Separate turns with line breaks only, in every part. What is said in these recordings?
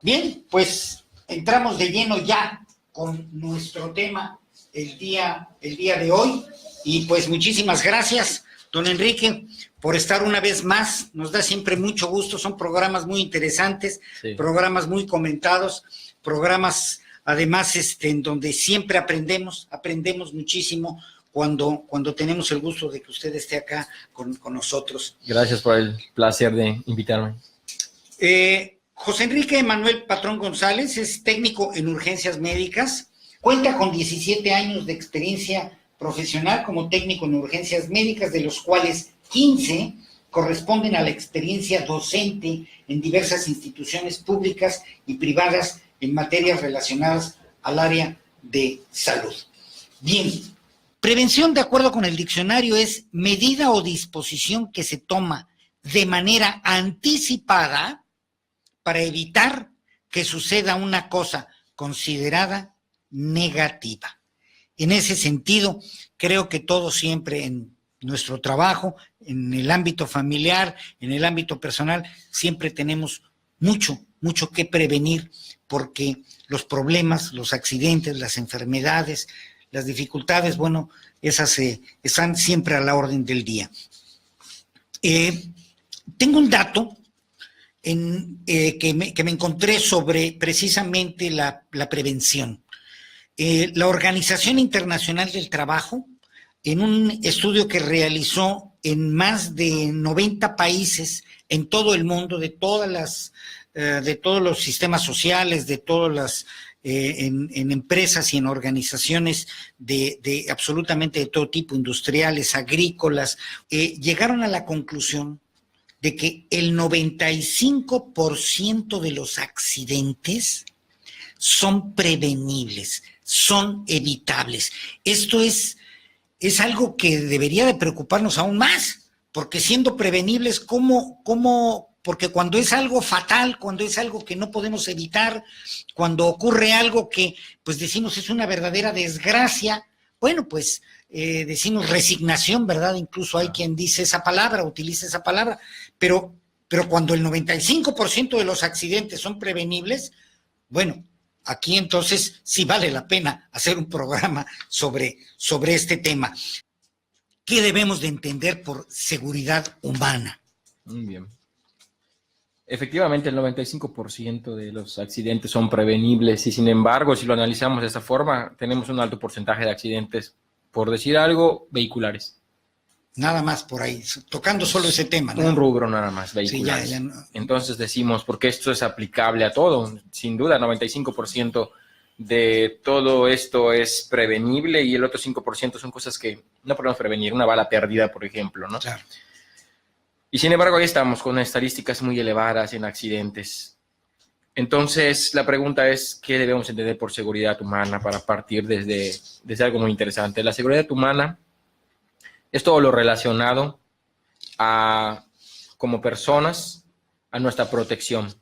Bien, pues entramos de lleno ya con nuestro tema el día de hoy. Y pues muchísimas gracias, don Enrique, por estar una vez más. Nos da siempre mucho gusto. Son programas muy interesantes, sí, programas muy comentados, programas además en donde siempre aprendemos muchísimo cuando tenemos el gusto de que usted esté acá con nosotros.
Gracias por el placer de invitarme.
José Enrique Manuel Patrón González es técnico en urgencias médicas, cuenta con 17 años de experiencia profesional como técnico en urgencias médicas, de los cuales 15 corresponden a la experiencia docente en diversas instituciones públicas y privadas en materias relacionadas al área de salud. Bien, prevención, de acuerdo con el diccionario, es medida o disposición que se toma de manera anticipada para evitar que suceda una cosa considerada negativa. En ese sentido, creo que todos siempre en nuestro trabajo, en el ámbito familiar, en el ámbito personal, siempre tenemos mucho que prevenir, porque los problemas, los accidentes, las enfermedades, las dificultades, bueno, esas están siempre a la orden del día. Tengo un dato que me encontré sobre precisamente la prevención. La Organización Internacional del Trabajo, en un estudio que realizó en más de 90 países en todo el mundo, de todos los sistemas sociales, de todas las en empresas y en organizaciones de absolutamente de todo tipo, industriales, agrícolas, llegaron a la conclusión de que el 95% de los accidentes son prevenibles, son evitables. Esto es algo que debería de preocuparnos aún más, porque siendo prevenibles, porque cuando es algo fatal, cuando es algo que no podemos evitar, cuando ocurre algo que, pues decimos, es una verdadera desgracia, bueno, pues decimos resignación, ¿verdad? Incluso hay quien dice esa palabra, utiliza esa palabra, pero cuando el 95% de los accidentes son prevenibles, bueno, aquí entonces sí vale la pena hacer un programa sobre este tema. ¿Qué debemos de entender por seguridad humana?
Muy bien. Efectivamente, el 95% de los accidentes son prevenibles y, sin embargo, si lo analizamos de esta forma, tenemos un alto porcentaje de accidentes, por decir algo, vehiculares.
Nada más por ahí, tocando solo ese tema, ¿no?
Un rubro nada más, vehiculares. Sí, ya no. Entonces decimos, porque esto es aplicable a todo, sin duda, 95% de todo esto es prevenible y el otro 5% son cosas que no podemos prevenir, una bala perdida, por ejemplo, ¿no? Claro. Y sin embargo, ahí estamos con estadísticas muy elevadas en accidentes. Entonces, la pregunta es, ¿qué debemos entender por seguridad humana para partir desde algo muy interesante? La seguridad humana es todo lo relacionado como personas, a nuestra protección.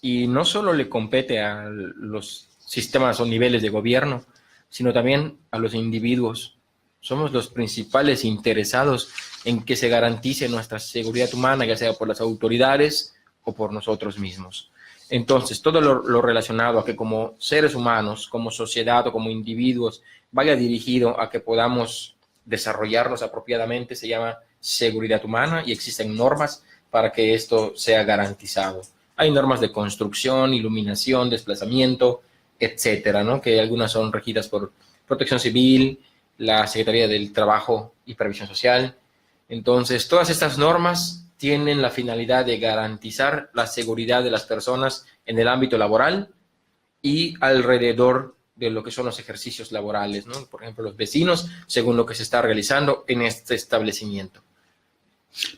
Y no solo le compete a los sistemas o niveles de gobierno, sino también a los individuos. Somos los principales interesados en que se garantice nuestra seguridad humana, ya sea por las autoridades o por nosotros mismos. Entonces, todo lo relacionado a que como seres humanos, como sociedad o como individuos, vaya dirigido a que podamos desarrollarnos apropiadamente, se llama seguridad humana y existen normas para que esto sea garantizado. Hay normas de construcción, iluminación, desplazamiento, etcétera, ¿no? Que algunas son regidas por Protección Civil, la Secretaría del Trabajo y Previsión Social. Entonces, todas estas normas tienen la finalidad de garantizar la seguridad de las personas en el ámbito laboral y alrededor de lo que son los ejercicios laborales, ¿no? Por ejemplo, los vecinos, según lo que se está realizando en este establecimiento.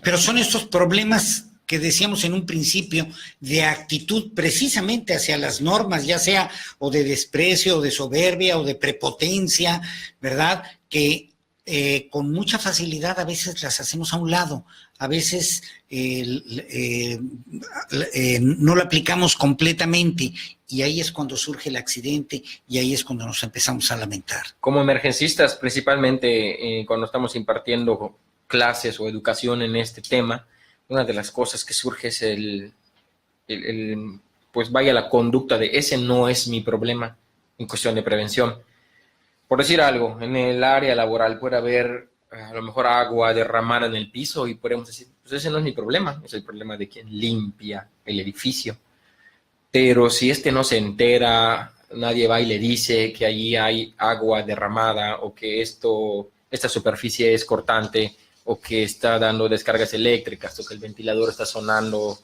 Pero son estos problemas que decíamos en un principio, de actitud precisamente hacia las normas, ya sea o de desprecio, o de soberbia, o de prepotencia, ¿verdad? Que con mucha facilidad a veces las hacemos a un lado, a veces no lo aplicamos completamente, y ahí es cuando surge el accidente, y ahí es cuando nos empezamos a lamentar.
Como emergencistas, principalmente cuando estamos impartiendo clases o educación en este tema, una de las cosas que surge es el pues vaya la conducta de ese no es mi problema en cuestión de prevención. Por decir algo, en el área laboral puede haber a lo mejor agua derramada en el piso y podemos decir, pues ese no es mi problema, es el problema de quien limpia el edificio. Pero si no se entera, nadie va y le dice que allí hay agua derramada o que esta superficie es cortante o que está dando descargas eléctricas o que el ventilador está sonando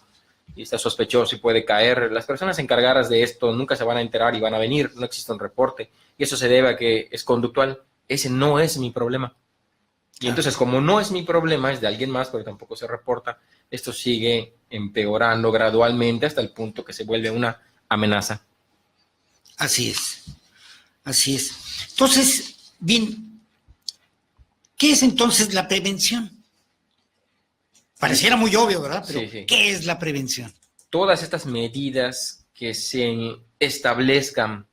y está sospechoso y puede caer, las personas encargadas de esto nunca se van a enterar y van a venir, no existe un reporte. Y eso se debe a que es conductual. Ese no es mi problema. Y entonces, como no es mi problema, es de alguien más, pero tampoco se reporta, esto sigue empeorando gradualmente hasta el punto que se vuelve una amenaza.
Así es. Así es. Entonces, bien, ¿qué es entonces la prevención? Pareciera muy obvio, ¿verdad? Pero
sí.
¿qué es la prevención?
Todas estas medidas que se establezcan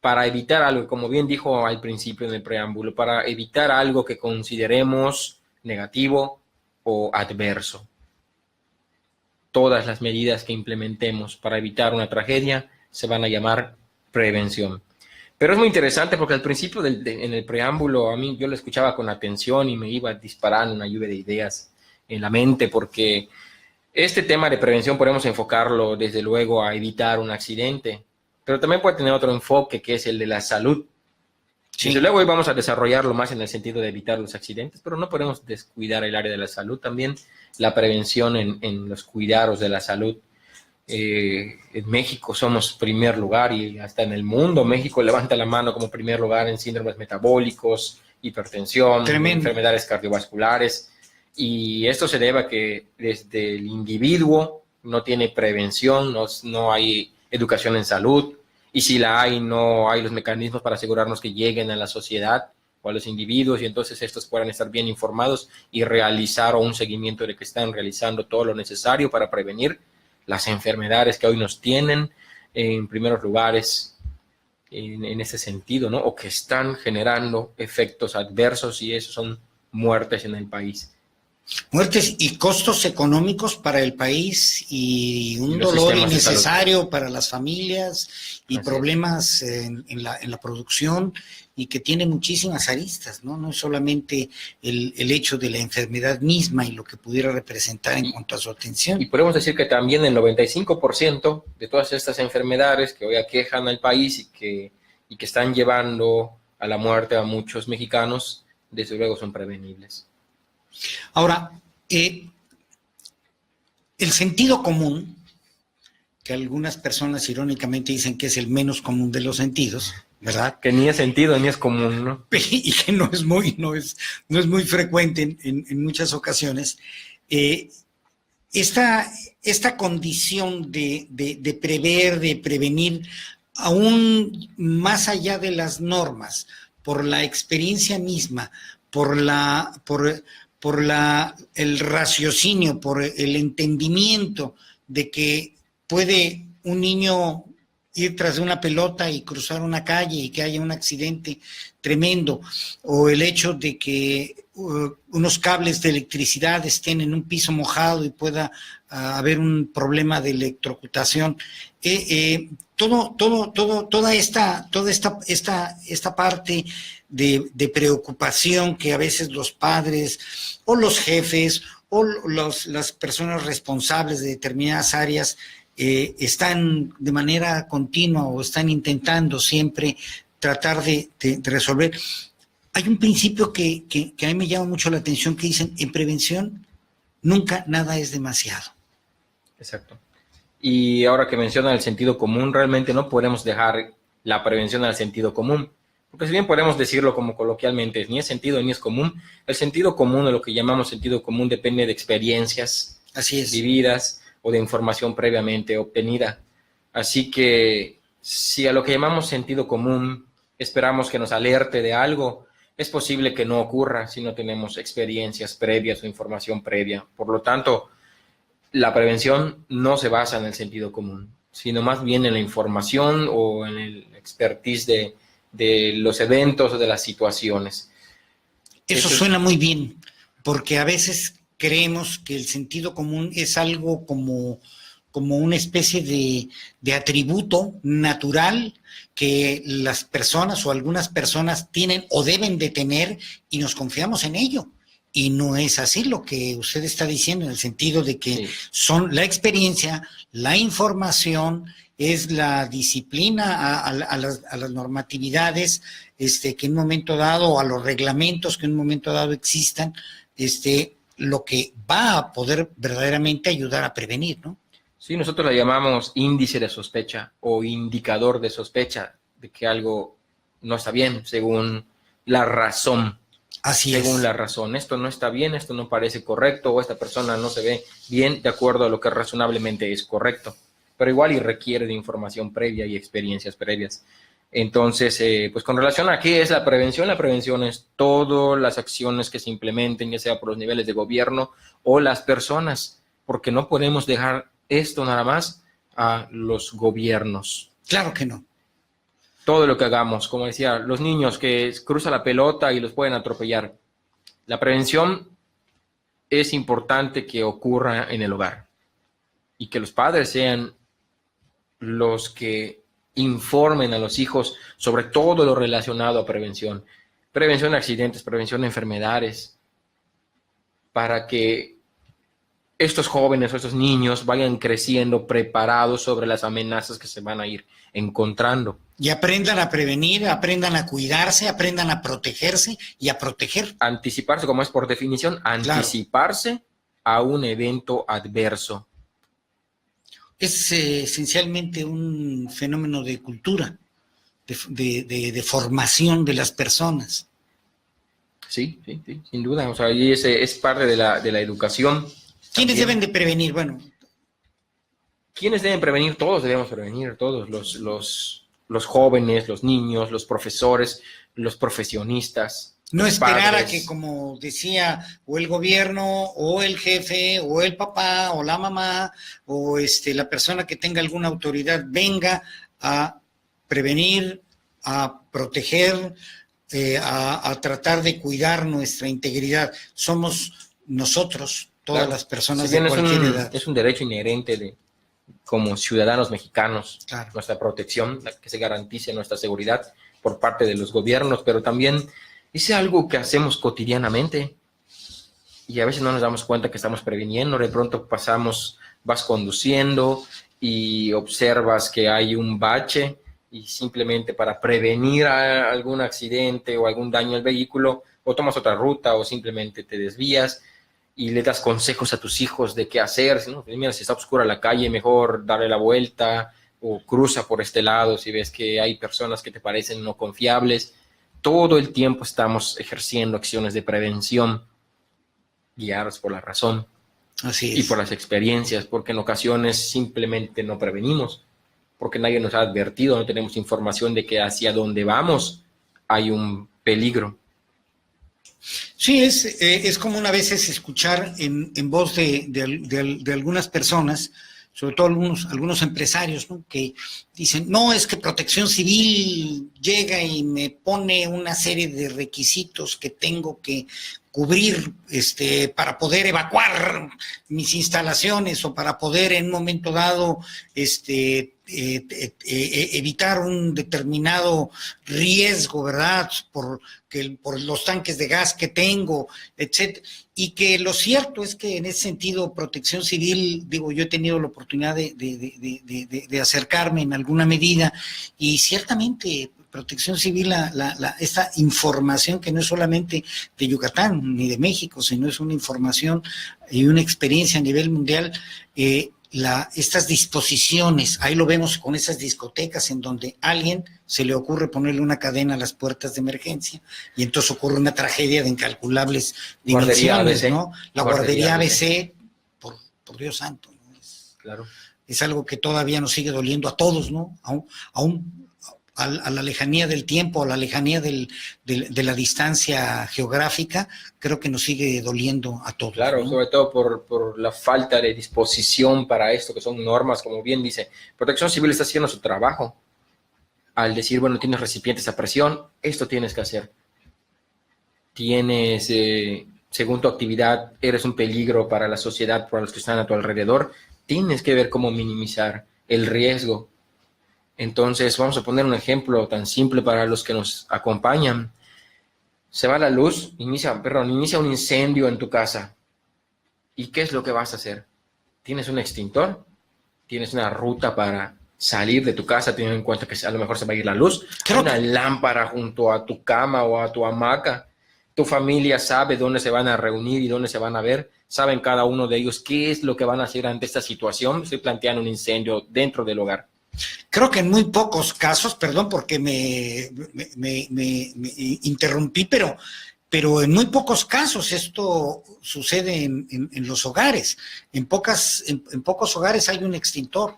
para evitar algo, como bien dijo al principio en el preámbulo, para evitar algo que consideremos negativo o adverso. Todas las medidas que implementemos para evitar una tragedia se van a llamar prevención. Pero es muy interesante porque al principio en el preámbulo a mí yo lo escuchaba con atención y me iba disparando una lluvia de ideas en la mente, porque este tema de prevención podemos enfocarlo desde luego a evitar un accidente, pero también puede tener otro enfoque que es el de la salud. Sí. Desde luego hoy vamos a desarrollarlo más en el sentido de evitar los accidentes, pero no podemos descuidar el área de la salud, también la prevención en los cuidados de la salud. En México somos primer lugar y hasta en el mundo México levanta la mano como primer lugar en síndromes metabólicos, hipertensión, enfermedades cardiovasculares. Y esto se debe a que desde el individuo no tiene prevención, no hay educación en salud, y si la hay, no hay los mecanismos para asegurarnos que lleguen a la sociedad o a los individuos, y entonces estos puedan estar bien informados y realizar un seguimiento de que están realizando todo lo necesario para prevenir las enfermedades que hoy nos tienen en primeros lugares en ese sentido, ¿no? O que están generando efectos adversos, y eso son muertes en el país.
Muertes y costos económicos para el país y un dolor innecesario para las familias y problemas en la producción, y que tiene muchísimas aristas, ¿no? No es solamente el hecho de la enfermedad misma y lo que pudiera representar en cuanto a su atención.
Y podemos decir que también el 95% de todas estas enfermedades que hoy aquejan al país y que están llevando a la muerte a muchos mexicanos, desde luego son prevenibles.
Ahora, el sentido común, que algunas personas irónicamente dicen que es el menos común de los sentidos, ¿verdad?
Que ni es sentido ni es común, ¿no?
Y que no es muy frecuente en muchas ocasiones. Esta condición de prever, de prevenir, aún más allá de las normas, por la experiencia misma, por el raciocinio, por el entendimiento de que puede un niño ir tras de una pelota y cruzar una calle y que haya un accidente tremendo, o el hecho de que unos cables de electricidad estén en un piso mojado y pueda haber un problema de electrocutación. Toda esta parte de preocupación que a veces los padres o los jefes o las personas responsables de determinadas áreas están de manera continua o están intentando siempre tratar de resolver. Hay un principio que a mí me llama mucho la atención, que dicen: en prevención nunca nada es demasiado.
Exacto. Y ahora que menciona el sentido común, realmente no podemos dejar la prevención al sentido común, porque si bien podemos decirlo como coloquialmente, ni es sentido ni es común, el sentido común, o lo que llamamos sentido común, depende de experiencias vividas o de información previamente obtenida. Así que si a lo que llamamos sentido común esperamos que nos alerte de algo, es posible que no ocurra si no tenemos experiencias previas o información previa. Por lo tanto, la prevención no se basa en el sentido común, sino más bien en la información o en el expertise de los eventos o de las situaciones.
Eso suena muy bien, porque a veces creemos que el sentido común es algo como como una especie de atributo natural que las personas o algunas personas tienen o deben de tener y nos confiamos en ello. Y no es así lo que usted está diciendo, en el sentido de que son la experiencia, la información, es la disciplina a las normatividades que en un momento dado, o a los reglamentos que en un momento dado existan, lo que va a poder verdaderamente ayudar a prevenir, ¿no?
Sí, nosotros la llamamos índice de sospecha o indicador de sospecha de que algo no está bien según la razón.
Así
según
es.
la razón. Esto no está bien, esto no parece correcto, o esta persona no se ve bien de acuerdo a lo que razonablemente es correcto. Pero igual y requiere de información previa y experiencias previas. Entonces, pues con relación a qué es la prevención es todas las acciones que se implementen, ya sea por los niveles de gobierno o las personas, porque no podemos dejar esto nada más a los gobiernos.
Claro que no.
Todo lo que hagamos, como decía, los niños que cruzan la pelota y los pueden atropellar. La prevención es importante que ocurra en el hogar y que los padres sean los que informen a los hijos sobre todo lo relacionado a prevención. Prevención de accidentes, prevención de enfermedades, para que estos jóvenes o estos niños vayan creciendo preparados sobre las amenazas que se van a ir encontrando.
Y aprendan a prevenir, aprendan a cuidarse, aprendan a protegerse y a proteger.
Anticiparse, como es por definición, anticiparse a un evento adverso.
Es esencialmente un fenómeno de cultura, de formación de las personas.
Sí, sin duda. O sea, y ese es parte de la educación.
¿Quiénes deben de prevenir? Bueno,
¿quiénes deben prevenir? Todos debemos prevenir, todos, los jóvenes, los niños, los profesores, los profesionistas.
No esperar
padres.
a que, como decía, o el gobierno, o el jefe, o el papá, o la mamá, o la persona que tenga alguna autoridad venga a prevenir, a proteger, a tratar de cuidar nuestra integridad. Somos nosotros, todas las personas de cualquier edad.
Es un derecho inherente como ciudadanos mexicanos,
claro,
nuestra protección, que se garantice nuestra seguridad por parte de los gobiernos, pero también es algo que hacemos cotidianamente y a veces no nos damos cuenta que estamos previniendo. De pronto vas conduciendo y observas que hay un bache y simplemente para prevenir algún accidente o algún daño al vehículo, o tomas otra ruta o simplemente te desvías y le das consejos a tus hijos de qué hacer. ¿No? Mira, si está oscura la calle, mejor darle la vuelta o cruza por este lado si ves que hay personas que te parecen no confiables. Todo el tiempo estamos ejerciendo acciones de prevención, guiados por la razón.
Así es.
Y por las experiencias, porque en ocasiones simplemente no prevenimos, porque nadie nos ha advertido, no tenemos información de que hacia donde vamos hay un peligro.
Sí, es común a veces escuchar en voz de algunas personas, sobre todo algunos empresarios, ¿no? Que dicen, no, es que Protección Civil llega y me pone una serie de requisitos que tengo que cubrir para poder evacuar mis instalaciones o para poder en un momento dado evitar un determinado riesgo, ¿verdad? Por los tanques de gas que tengo, etcétera. Y que lo cierto es que en ese sentido Protección Civil, digo, yo he tenido la oportunidad de acercarme en alguna medida y ciertamente Protección Civil, esta información que no es solamente de Yucatán ni de México, sino es una información y una experiencia a nivel mundial, estas disposiciones, ahí lo vemos con esas discotecas en donde a alguien se le ocurre ponerle una cadena a las puertas de emergencia y entonces ocurre una tragedia de incalculables dimensiones, ¿no? La guardería ABC, por Dios santo, ¿no?
Claro.
Es algo que todavía nos sigue doliendo a todos, ¿no? A la lejanía del tiempo, a la lejanía de la distancia geográfica, creo que nos sigue doliendo a todos.
Claro, ¿no? Sobre todo por la falta de disposición para esto, que son normas, como bien dice. Protección Civil está haciendo su trabajo al decir, bueno, tienes recipientes a presión, esto tienes que hacer. Tienes, según tu actividad, eres un peligro para la sociedad, para los que están a tu alrededor, tienes que ver cómo minimizar el riesgo. Entonces, vamos a poner un ejemplo tan simple para los que nos acompañan. Se va la luz, inicia un incendio en tu casa. ¿Y qué es lo que vas a hacer? ¿Tienes un extintor? ¿Tienes una ruta para salir de tu casa teniendo en cuenta que a lo mejor se va a ir la luz? Una lámpara junto a tu cama o a tu hamaca. Tu familia sabe dónde se van a reunir y dónde se van a ver. Saben cada uno de ellos qué es lo que van a hacer ante esta situación. Estoy planteando un incendio dentro del hogar.
Creo que en muy pocos casos, perdón porque me interrumpí, pero en muy pocos casos esto sucede en los hogares. En pocos hogares hay un extintor.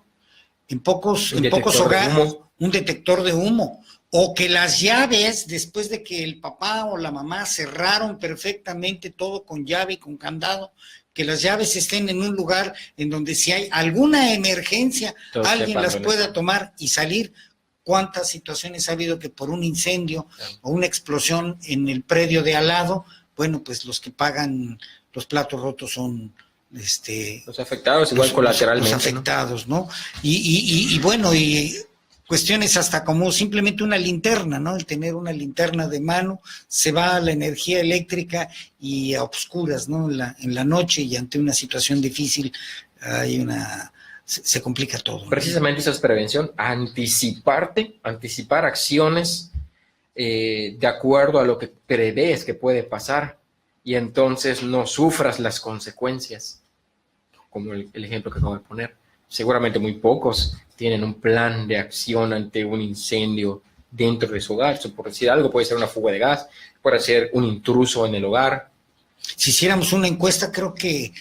En pocos hogares, un detector de humo. O que las llaves, después de que el papá o la mamá cerraron perfectamente todo con llave y con candado, que las llaves estén en un lugar en donde si hay alguna emergencia, alguien las pueda tomar y salir. ¿Cuántas situaciones ha habido que por un incendio o una explosión en el predio de al lado, bueno, pues los que pagan los platos rotos son
los afectados, igual colateralmente,
los afectados, ¿no? Y bueno, y cuestiones hasta como simplemente una linterna, ¿no? El tener una linterna de mano, se va la energía eléctrica y a obscuras, ¿no? En la noche y ante una situación difícil se complica todo, ¿no?
Precisamente eso es prevención, anticipar acciones de acuerdo a lo que prevés que puede pasar y entonces no sufras las consecuencias, como el ejemplo que acabo de poner. Seguramente muy pocos tienen un plan de acción ante un incendio dentro de su hogar. Por decir algo, puede ser una fuga de gas, puede ser un intruso en el hogar.
Si hiciéramos una encuesta, creo que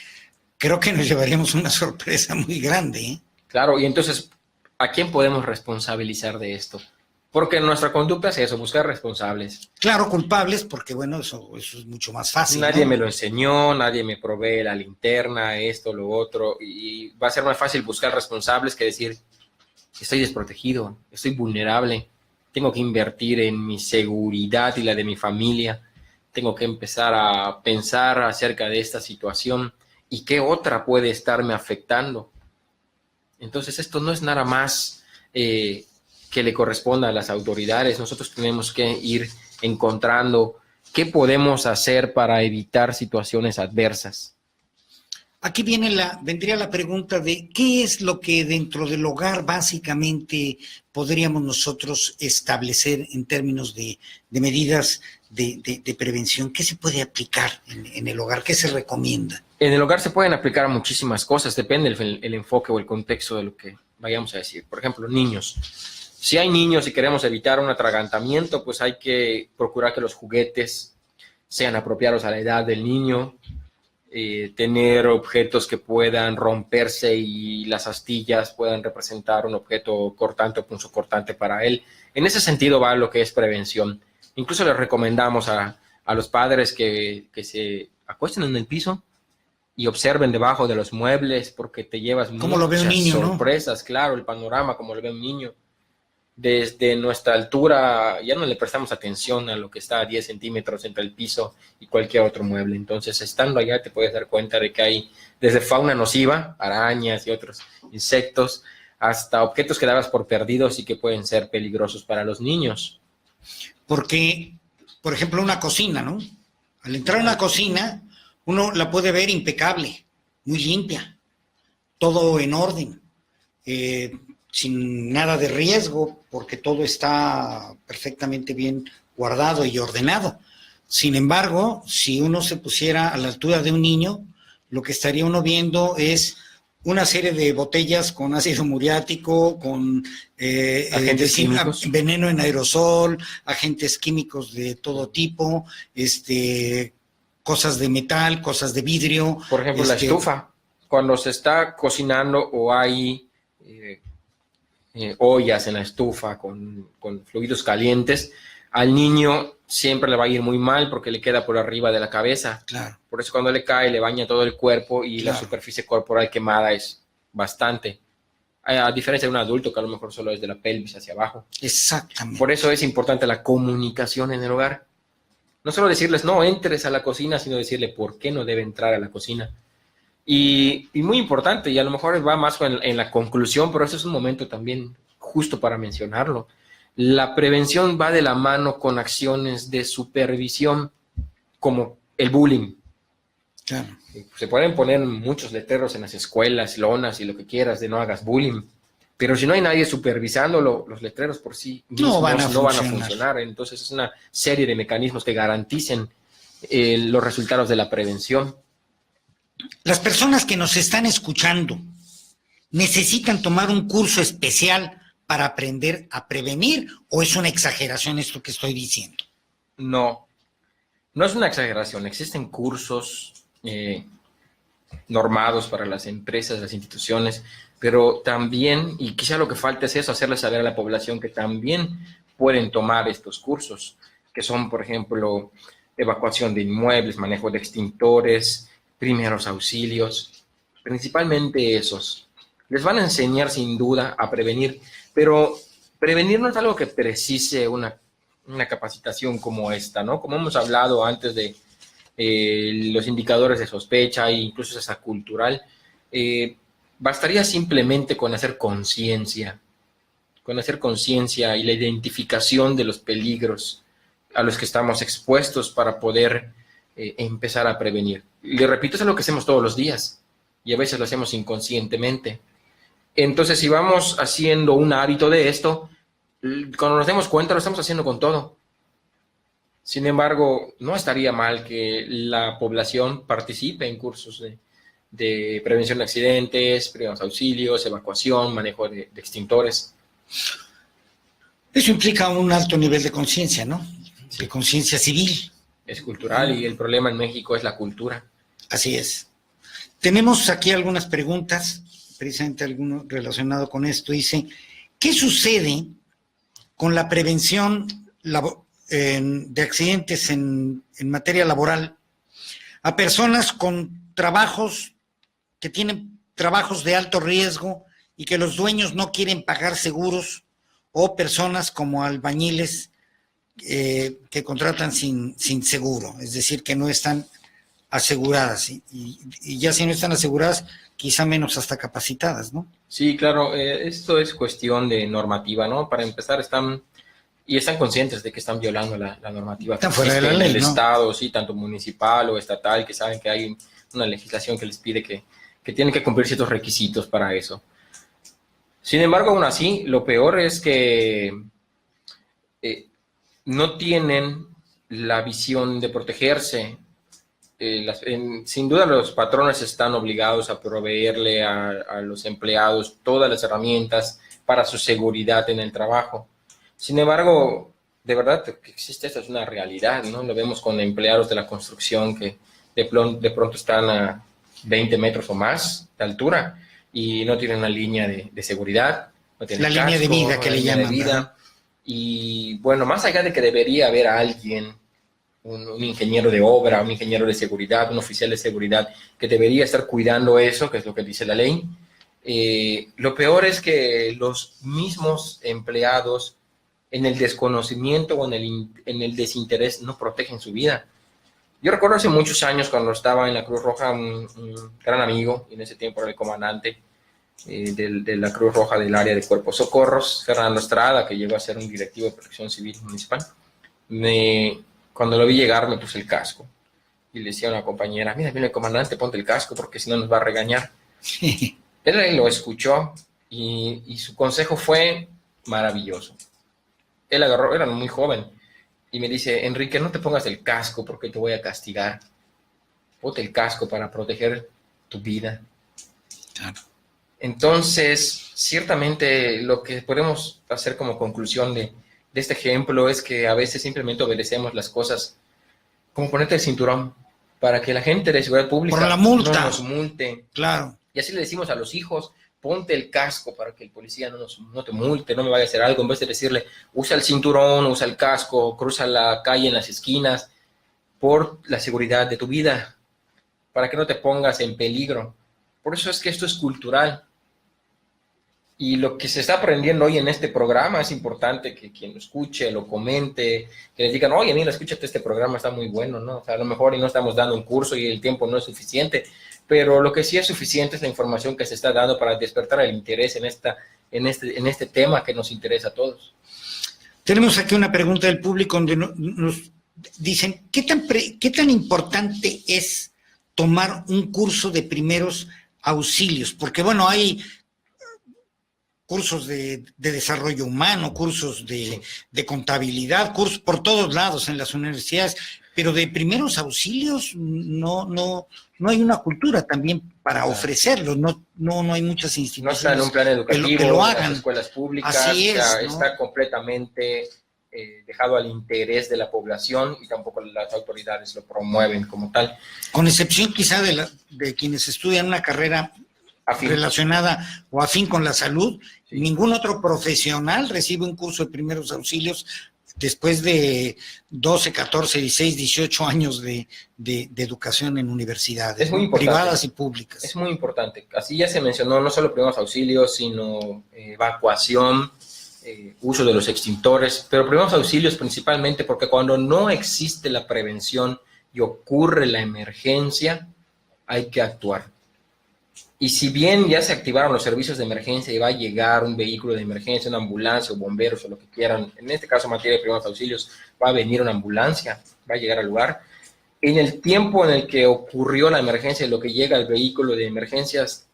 nos llevaríamos una sorpresa muy grande, ¿eh?
Claro, y entonces, ¿a quién podemos responsabilizar de esto? Porque nuestra conducta es eso, buscar responsables.
Claro, culpables, porque bueno, eso es mucho más fácil.
Nadie
¿no?
me lo enseñó, nadie me provee la linterna, esto, lo otro, y va a ser más fácil buscar responsables que decir, estoy desprotegido, estoy vulnerable, tengo que invertir en mi seguridad y la de mi familia, tengo que empezar a pensar acerca de esta situación y qué otra puede estarme afectando. Entonces esto no es nada más que le corresponda a las autoridades. Nosotros tenemos que ir encontrando qué podemos hacer para evitar situaciones adversas.
Aquí vendría la pregunta de qué es lo que dentro del hogar básicamente podríamos nosotros establecer en términos de medidas de prevención. ¿Qué se puede aplicar en el hogar? ¿Qué se recomienda?
En el hogar se pueden aplicar muchísimas cosas, depende el enfoque o el contexto de lo que vayamos a decir. Por ejemplo, niños. Si hay niños y queremos evitar un atragantamiento, pues hay que procurar que los juguetes sean apropiados a la edad del niño, tener objetos que puedan romperse y las astillas puedan representar un objeto cortante o punzocortante para él. En ese sentido va lo que es prevención. Incluso les recomendamos a los padres que se acuesten en el piso y observen debajo de los muebles porque te llevas muchas sorpresas, ¿no? Claro, el panorama como lo ve un niño. Desde nuestra altura ya no le prestamos atención a lo que está a 10 centímetros entre el piso y cualquier otro mueble. Entonces, estando allá te puedes dar cuenta de que hay desde fauna nociva, arañas y otros insectos, hasta objetos que dabas por perdidos y que pueden ser peligrosos para los niños.
Porque, por ejemplo, una cocina, ¿no? Al entrar a una cocina, uno la puede ver impecable, muy limpia, todo en orden, sin nada de riesgo, porque todo está perfectamente bien guardado y ordenado. Sin embargo, si uno se pusiera a la altura de un niño, lo que estaría uno viendo es una serie de botellas con ácido muriático, con veneno en aerosol, agentes químicos de todo tipo, cosas de metal, cosas de vidrio.
Por ejemplo, la estufa. Cuando se está cocinando o hay ollas en la estufa con fluidos calientes, al niño siempre le va a ir muy mal porque le queda por arriba de la cabeza.
Claro.
Por eso cuando le cae le baña todo el cuerpo y la superficie corporal quemada es bastante. A diferencia de un adulto que a lo mejor solo es de la pelvis hacia abajo.
Exactamente.
Por eso es importante la comunicación en el hogar. No solo decirles no entres a la cocina, sino decirle por qué no debe entrar a la cocina. Y muy importante, y a lo mejor va más en la conclusión, pero este es un momento también justo para mencionarlo. La prevención va de la mano con acciones de supervisión, como el bullying.
Claro.
Se pueden poner muchos letreros en las escuelas, lonas y lo que quieras de no hagas bullying, pero si no hay nadie supervisándolo, los letreros por sí mismos
No van a
no van a
funcionar.
funcionar. Entonces es una serie de mecanismos que garanticen los resultados de la prevención.
Las personas que nos están escuchando necesitan tomar un curso especial para aprender a prevenir, ¿o es una exageración esto que estoy diciendo?
No, no es una exageración. Existen cursos normados para las empresas, las instituciones, pero también, y quizá lo que falta es eso, hacerle saber a la población que también pueden tomar estos cursos, que son, por ejemplo, evacuación de inmuebles, manejo de extintores, primeros auxilios, principalmente esos. Les van a enseñar sin duda a prevenir, pero prevenir no es algo que precise una capacitación como esta, ¿no? Como hemos hablado antes de los indicadores de sospecha e incluso esa cultural, bastaría simplemente con hacer conciencia y la identificación de los peligros a los que estamos expuestos para poder empezar a prevenir. Le repito, eso es lo que hacemos todos los días y a veces lo hacemos inconscientemente. Entonces, si vamos haciendo un hábito de esto, cuando nos demos cuenta, lo estamos haciendo con todo. Sin embargo, no estaría mal que la población participe en cursos de prevención de accidentes, primeros auxilios, evacuación, manejo de extintores.
Eso implica un alto nivel de conciencia, ¿no?
Sí.
De conciencia civil.
Es cultural y el problema en México es la cultura.
Así es. Tenemos aquí algunas preguntas, precisamente alguno relacionado con esto. Dice, ¿qué sucede con la prevención de accidentes en materia laboral a personas con trabajos que tienen trabajos de alto riesgo y que los dueños no quieren pagar seguros, o personas como albañiles que contratan sin seguro, es decir, que no están aseguradas y ya si no están aseguradas, quizá menos hasta capacitadas, ¿no?
Sí, claro, esto es cuestión de normativa, ¿no? Para empezar, están conscientes de que están violando la normativa que
Están fuera de la ley,
en el
¿no?
Estado, sí, tanto municipal o estatal, que saben que hay una legislación que les pide que tienen que cumplir ciertos requisitos para eso. Sin embargo, aún así, lo peor es que no tienen la visión de protegerse. Sin duda los patrones están obligados a proveerle a los empleados todas las herramientas para su seguridad en el trabajo. Sin embargo, de verdad que existe, esto es una realidad, ¿no? Lo vemos con empleados de la construcción que de pronto están a 20 metros o más de altura y no tienen una línea de seguridad. No tienen
La línea de vida que le llaman, ¿verdad?
Y bueno, más allá de que debería haber alguien, un ingeniero de obra, un ingeniero de seguridad, un oficial de seguridad, que debería estar cuidando eso, que es lo que dice la ley, lo peor es que los mismos empleados, en el desconocimiento o en el desinterés, no protegen su vida. Yo recuerdo hace muchos años cuando estaba en la Cruz Roja, un gran amigo, y en ese tiempo era el comandante de la Cruz Roja del área de Cuerpos Socorros, Fernando Estrada, que llegó a ser un directivo de Protección Civil Municipal. Cuando lo vi llegar me puse el casco y le decía a una compañera, mira, viene el comandante, ponte el casco porque si no nos va a regañar. Él lo escuchó y su consejo fue maravilloso. Él agarró, era muy joven, y me dice, Enrique, no te pongas el casco porque te voy a castigar. Ponte el casco para proteger tu vida.
Claro.
Entonces, ciertamente lo que podemos hacer como conclusión de este ejemplo es que a veces simplemente obedecemos las cosas, como ponerte el cinturón, para que la gente de seguridad pública
por la multa,
no nos multe.
Claro.
Y así le decimos a los hijos, ponte el casco para que el policía no te multe, no me vaya a hacer algo, en vez de decirle, usa el cinturón, usa el casco, cruza la calle en las esquinas, por la seguridad de tu vida, para que no te pongas en peligro. Por eso es que esto es cultural. Y lo que se está aprendiendo hoy en este programa es importante que quien lo escuche, lo comente, que les digan, oye, mira, escúchate este programa, está muy bueno, ¿no? O sea, a lo mejor y no estamos dando un curso y el tiempo no es suficiente, pero lo que sí es suficiente es la información que se está dando para despertar el interés en este tema que nos interesa a todos.
Tenemos aquí una pregunta del público donde nos dicen, ¿qué tan importante es tomar un curso de primeros auxilios? Porque, bueno, hay cursos de desarrollo humano, cursos de contabilidad, cursos por todos lados en las universidades, pero de primeros auxilios no hay una cultura también para ofrecerlo, no hay muchas instituciones.
No está en un plan educativo,
que lo
en
hagan.
las escuelas públicas,
Así es, ¿no?
Está completamente dejado al interés de la población y tampoco las autoridades lo promueven como tal.
Con excepción quizá de quienes estudian una carrera relacionada o afín con la salud, sí. Ningún otro profesional recibe un curso de primeros auxilios después de 12, 14, 16, 18 años de educación en universidades, ¿no? Privadas y públicas.
Es muy importante. Así ya se mencionó, no solo primeros auxilios, sino evacuación, uso de los extintores, pero primeros auxilios principalmente porque cuando no existe la prevención y ocurre la emergencia, hay que actuar. Y si bien ya se activaron los servicios de emergencia y va a llegar un vehículo de emergencia, una ambulancia o bomberos o lo que quieran, en este caso en materia de primeros auxilios, va a venir una ambulancia, va a llegar al lugar. En el tiempo en el que ocurrió la emergencia y lo que llega el vehículo de emergencias,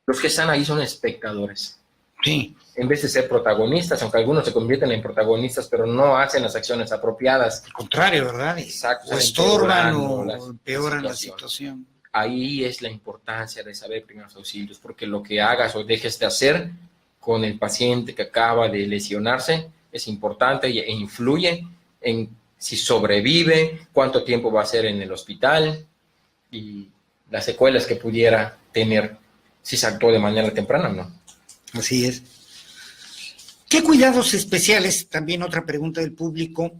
los que están ahí son espectadores.
Sí.
En vez de ser protagonistas, aunque algunos se convierten en protagonistas, pero no hacen las acciones apropiadas.
Al contrario, ¿verdad?
Exacto.
O estorban o empeoran la situación.
Ahí es la importancia de saber primeros auxilios, porque lo que hagas o dejes de hacer con el paciente que acaba de lesionarse es importante e influye en si sobrevive, cuánto tiempo va a ser en el hospital y las secuelas que pudiera tener si se actuó de manera temprana o no.
Así es. ¿Qué cuidados especiales, también otra pregunta del público,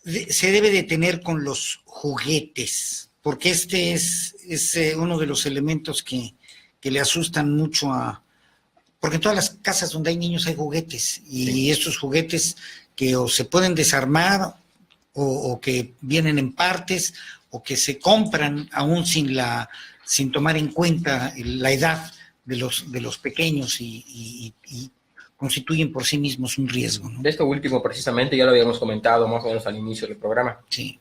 se debe de tener con los juguetes? Porque este es uno de los elementos que le asustan mucho porque en todas las casas donde hay niños hay juguetes, y sí. Estos juguetes que o se pueden desarmar o que vienen en partes o que se compran aún sin tomar en cuenta la edad de los pequeños y constituyen por sí mismos un riesgo, ¿no?
De esto último, precisamente, ya lo habíamos comentado más o menos al inicio del programa.
Sí.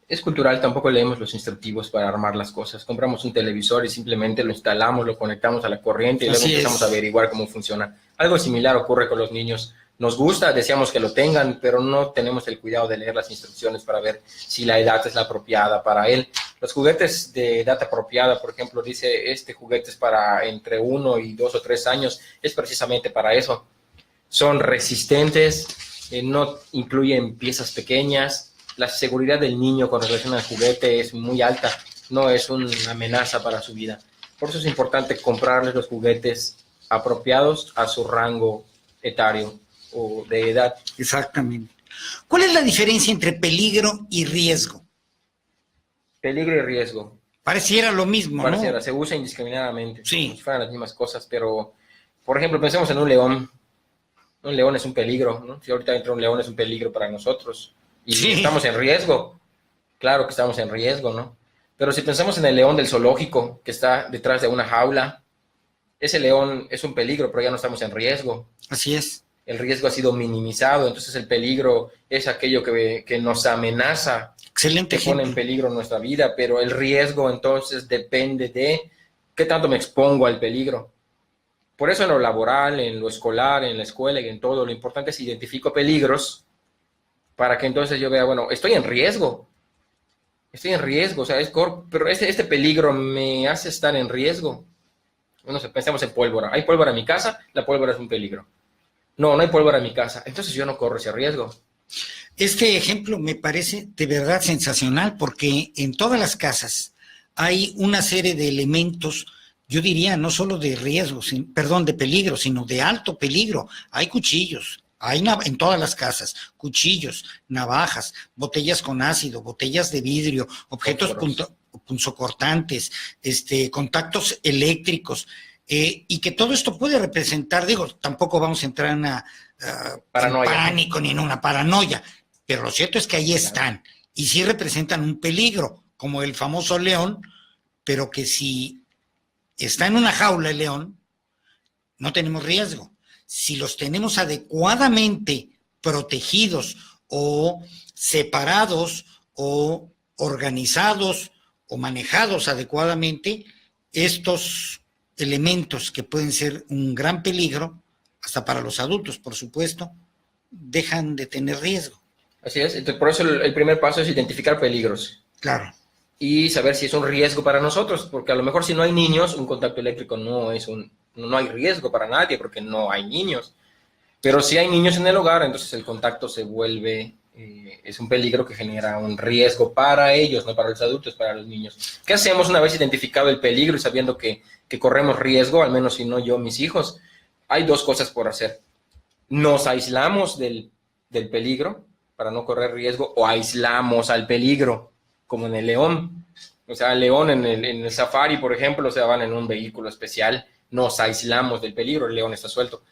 Es cultural, tampoco leemos los instructivos para armar las cosas. Compramos un televisor y simplemente lo instalamos, lo conectamos a la corriente y luego empezamos a averiguar cómo funciona. Algo similar ocurre con los niños. Nos gusta, deseamos que lo tengan, pero no tenemos el cuidado de leer las instrucciones para ver si la edad es la apropiada para él. Los juguetes de edad apropiada, por ejemplo, dice este juguete es para entre 1 y 2 o 3 años, es precisamente para eso. Son resistentes, no incluyen piezas pequeñas. La seguridad del niño con relación al juguete es muy alta, no es una amenaza para su vida. Por eso es importante comprarles los juguetes apropiados a su rango etario o de edad.
Exactamente. ¿Cuál es la diferencia entre peligro y riesgo?
Peligro y riesgo.
Pareciera lo mismo,
Pareciera,
¿no?
se usa indiscriminadamente.
Sí.
Como si fueran las mismas cosas, pero, por ejemplo, pensemos en un león. Un león es un peligro, ¿no? Si ahorita entra un león es un peligro para nosotros. Y sí. Estamos en riesgo. Claro que estamos en riesgo, ¿no? Pero si pensamos en el león del zoológico, que está detrás de una jaula, ese león es un peligro, pero ya no estamos en riesgo.
Así es.
El riesgo ha sido minimizado, entonces el peligro es aquello que nos amenaza.
Excelente
que pone en peligro nuestra vida, pero el riesgo entonces depende de qué tanto me expongo al peligro. Por eso en lo laboral, en lo escolar, en la escuela y en todo, lo importante es identifico peligros para que entonces yo vea, bueno, estoy en riesgo, o sea, pero este peligro me hace estar en riesgo. Bueno, pensemos en pólvora. ¿Hay pólvora en mi casa? La pólvora es un peligro. No hay pólvora en mi casa. Entonces yo no corro ese riesgo.
Este ejemplo me parece de verdad sensacional porque en todas las casas hay una serie de elementos, yo diría, no solo de riesgo, de peligro, sino de alto peligro. Hay cuchillos, hay en todas las casas, cuchillos, navajas, botellas con ácido, botellas de vidrio, objetos punzocortantes, contactos eléctricos, y que todo esto puede representar, tampoco vamos a entrar en pánico ni en una paranoia, pero lo cierto es que ahí están, y sí representan un peligro, como el famoso león pero que si está en una jaula el león, no tenemos riesgo. Si los tenemos adecuadamente protegidos o separados o organizados o manejados adecuadamente, estos elementos que pueden ser un gran peligro, hasta para los adultos, por supuesto, dejan de tener riesgo.
Así es, entonces por eso el primer paso es identificar peligros.
Claro.
Y saber si es un riesgo para nosotros, porque a lo mejor si no hay niños, un contacto eléctrico no hay riesgo para nadie, porque no hay niños. Pero si hay niños en el hogar, entonces el contacto se vuelve, es un peligro que genera un riesgo para ellos, no para los adultos, para los niños. ¿Qué hacemos una vez identificado el peligro y sabiendo que corremos riesgo, al menos si no yo, mis hijos? Hay dos cosas por hacer. Nos aislamos del peligro para no correr riesgo, o aislamos al peligro, como en el león. O sea, el león en el safari, por ejemplo, van en un vehículo especial, nos aislamos del peligro, el león está suelto.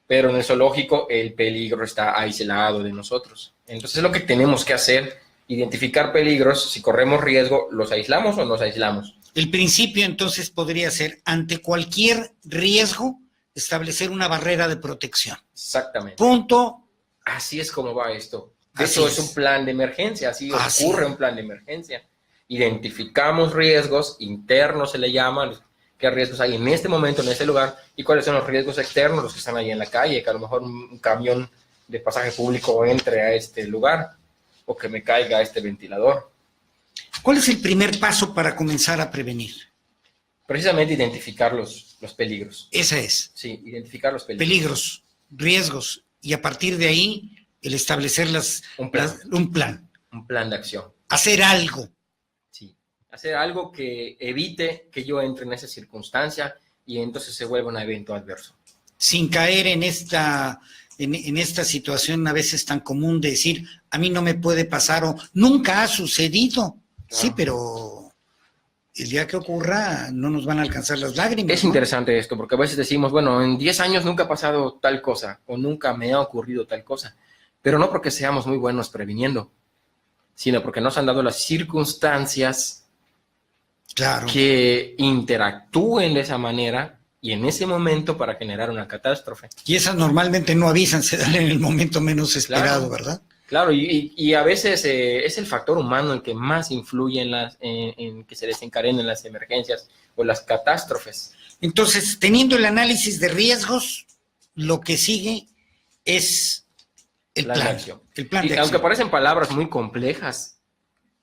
Pero en el zoológico el peligro está aislado de nosotros. Entonces es lo que tenemos que hacer, identificar peligros, si corremos riesgo, ¿los aislamos o nos aislamos?
El principio entonces podría ser, ante cualquier riesgo, establecer una barrera de protección.
Exactamente.
Punto.
Así es como va esto. Eso es un plan de emergencia, así ocurre un plan de emergencia. Identificamos riesgos internos, se le llaman, qué riesgos hay en este momento, en este lugar, y cuáles son los riesgos externos, los que están ahí en la calle, que a lo mejor un camión de pasaje público entre a este lugar, o que me caiga este ventilador.
¿Cuál es el primer paso para comenzar a prevenir?
Precisamente identificar los peligros.
Esa es.
Sí, identificar los peligros.
Peligros, riesgos, y a partir de ahí, el establecer un plan.
Un plan de acción.
Hacer algo.
Sí, hacer algo que evite que yo entre en esa circunstancia y entonces se vuelva un evento adverso. Sin caer
en esta situación a veces tan común de decir, a mí no me puede pasar o nunca ha sucedido. Claro. Sí, pero el día que ocurra no nos van a alcanzar las lágrimas.
Es interesante esto, porque a veces decimos, bueno, en 10 años nunca ha pasado tal cosa o nunca me ha ocurrido tal cosa, pero no porque seamos muy buenos previniendo, sino porque nos han dado las circunstancias que interactúen de esa manera y en ese momento para generar una catástrofe.
Y esas normalmente no avisan, se dan en el momento menos esperado, ¿verdad?
Claro, y a veces es el factor humano el que más influye en que se desencadenen las emergencias o las catástrofes.
Entonces, teniendo el análisis de riesgos, lo que sigue es el plan de acción.
Aunque parecen palabras muy complejas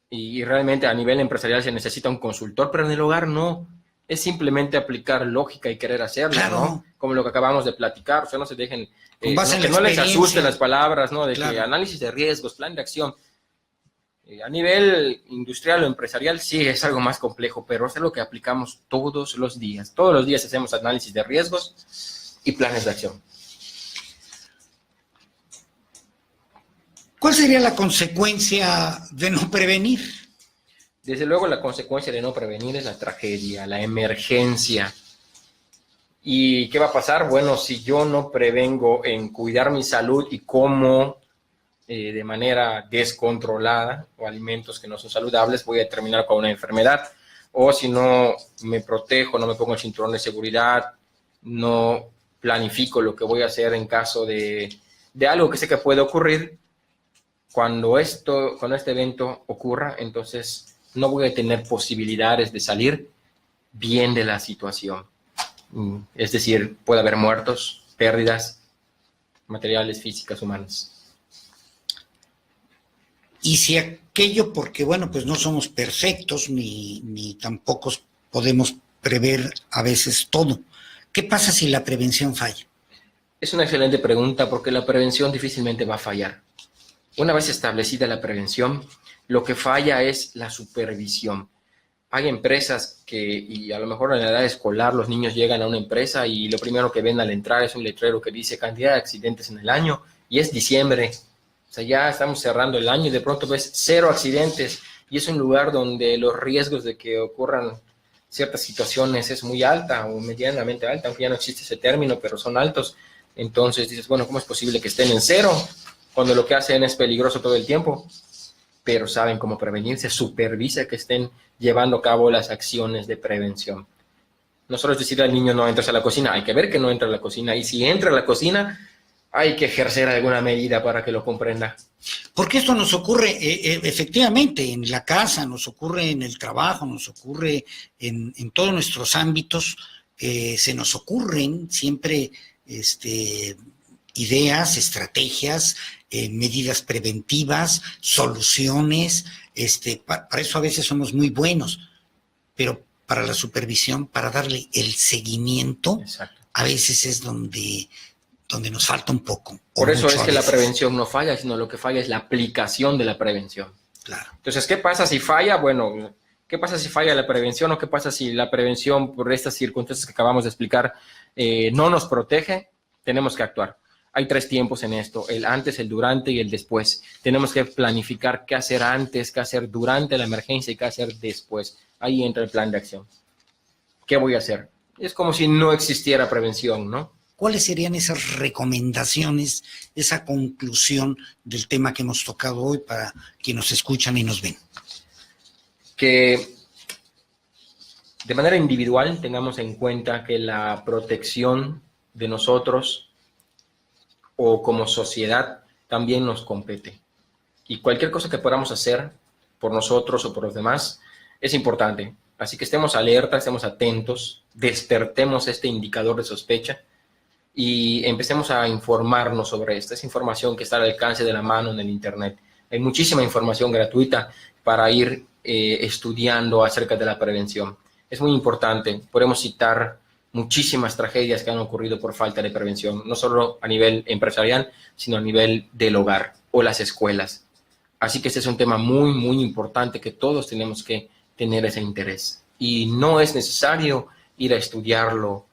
y realmente a nivel empresarial se necesita un consultor, pero en el hogar no. Es simplemente aplicar lógica y querer hacerlo, claro, ¿no? Como lo que acabamos de platicar, o sea, no se dejen, que no les asusten las palabras, ¿no? De que análisis de riesgos, plan de acción. A nivel industrial o empresarial sí es algo más complejo, pero es algo que aplicamos todos los días. Todos los días hacemos análisis de riesgos y planes de acción.
¿Cuál sería la consecuencia de no prevenir?
Desde luego la consecuencia de no prevenir es la tragedia, la emergencia. ¿Y qué va a pasar? Bueno, si yo no prevengo en cuidar mi salud y como de manera descontrolada o alimentos que no son saludables, voy a terminar con una enfermedad. O si no me protejo, no me pongo el cinturón de seguridad, no planifico lo que voy a hacer en caso de algo que sé que puede ocurrir, cuando este evento ocurra, entonces no voy a tener posibilidades de salir bien de la situación. Es decir, puede haber muertos, pérdidas materiales, físicas, humanas.
Y si aquello, porque bueno, pues no somos perfectos ni tampoco podemos prever a veces todo. ¿Qué pasa si la prevención falla?
Es una excelente pregunta porque la prevención difícilmente va a fallar. Una vez establecida la prevención, lo que falla es la supervisión. Hay empresas y a lo mejor en la edad escolar los niños llegan a una empresa y lo primero que ven al entrar es un letrero que dice cantidad de accidentes en el año y es diciembre. O sea, ya estamos cerrando el año y de pronto ves 0 accidentes y es un lugar donde los riesgos de que ocurran ciertas situaciones es muy alta o medianamente alta, aunque ya no existe ese término, pero son altos. Entonces dices, bueno, ¿cómo es posible que estén en 0 cuando lo que hacen es peligroso todo el tiempo? pero saben cómo prevenir, se supervisa que estén llevando a cabo las acciones de prevención. No solo es decir al niño no entres a la cocina, hay que ver que no entra a la cocina, y si entra a la cocina, hay que ejercer alguna medida para que lo comprenda.
Porque esto nos ocurre efectivamente en la casa, nos ocurre en el trabajo, nos ocurre en todos nuestros ámbitos, se nos ocurren siempre ideas, estrategias, medidas preventivas, soluciones, para eso a veces somos muy buenos, pero para la supervisión, para darle el seguimiento,
Exacto.
a veces es donde nos falta un poco.
Por eso es que la prevención no falla, sino lo que falla es la aplicación de la prevención.
Claro.
Entonces, ¿qué pasa si falla? Bueno, ¿qué pasa si falla la prevención o qué pasa si la prevención, por estas circunstancias que acabamos de explicar, no nos protege? Tenemos que actuar. Hay 3 tiempos en esto, el antes, el durante y el después. Tenemos que planificar qué hacer antes, qué hacer durante la emergencia y qué hacer después. Ahí entra el plan de acción. ¿Qué voy a hacer? Es como si no existiera prevención, ¿no?
¿Cuáles serían esas recomendaciones, esa conclusión del tema que hemos tocado hoy para quienes nos escuchan y nos ven?
Que de manera individual tengamos en cuenta que la protección de nosotros o como sociedad también nos compete. Y cualquier cosa que podamos hacer por nosotros o por los demás es importante. Así que estemos alertas, estemos atentos, despertemos este indicador de sospecha y empecemos a informarnos sobre esto. Es información que está al alcance de la mano en el Internet. Hay muchísima información gratuita para ir estudiando acerca de la prevención. Es muy importante. Podemos citar muchísimas tragedias que han ocurrido por falta de prevención, no solo a nivel empresarial, sino a nivel del hogar o las escuelas. Así que este es un tema muy, muy importante que todos tenemos que tener ese interés. Y no es necesario ir a estudiarlo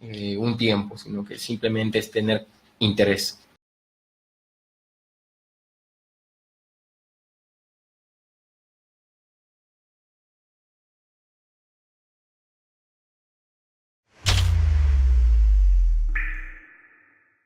un tiempo, sino que simplemente es tener interés.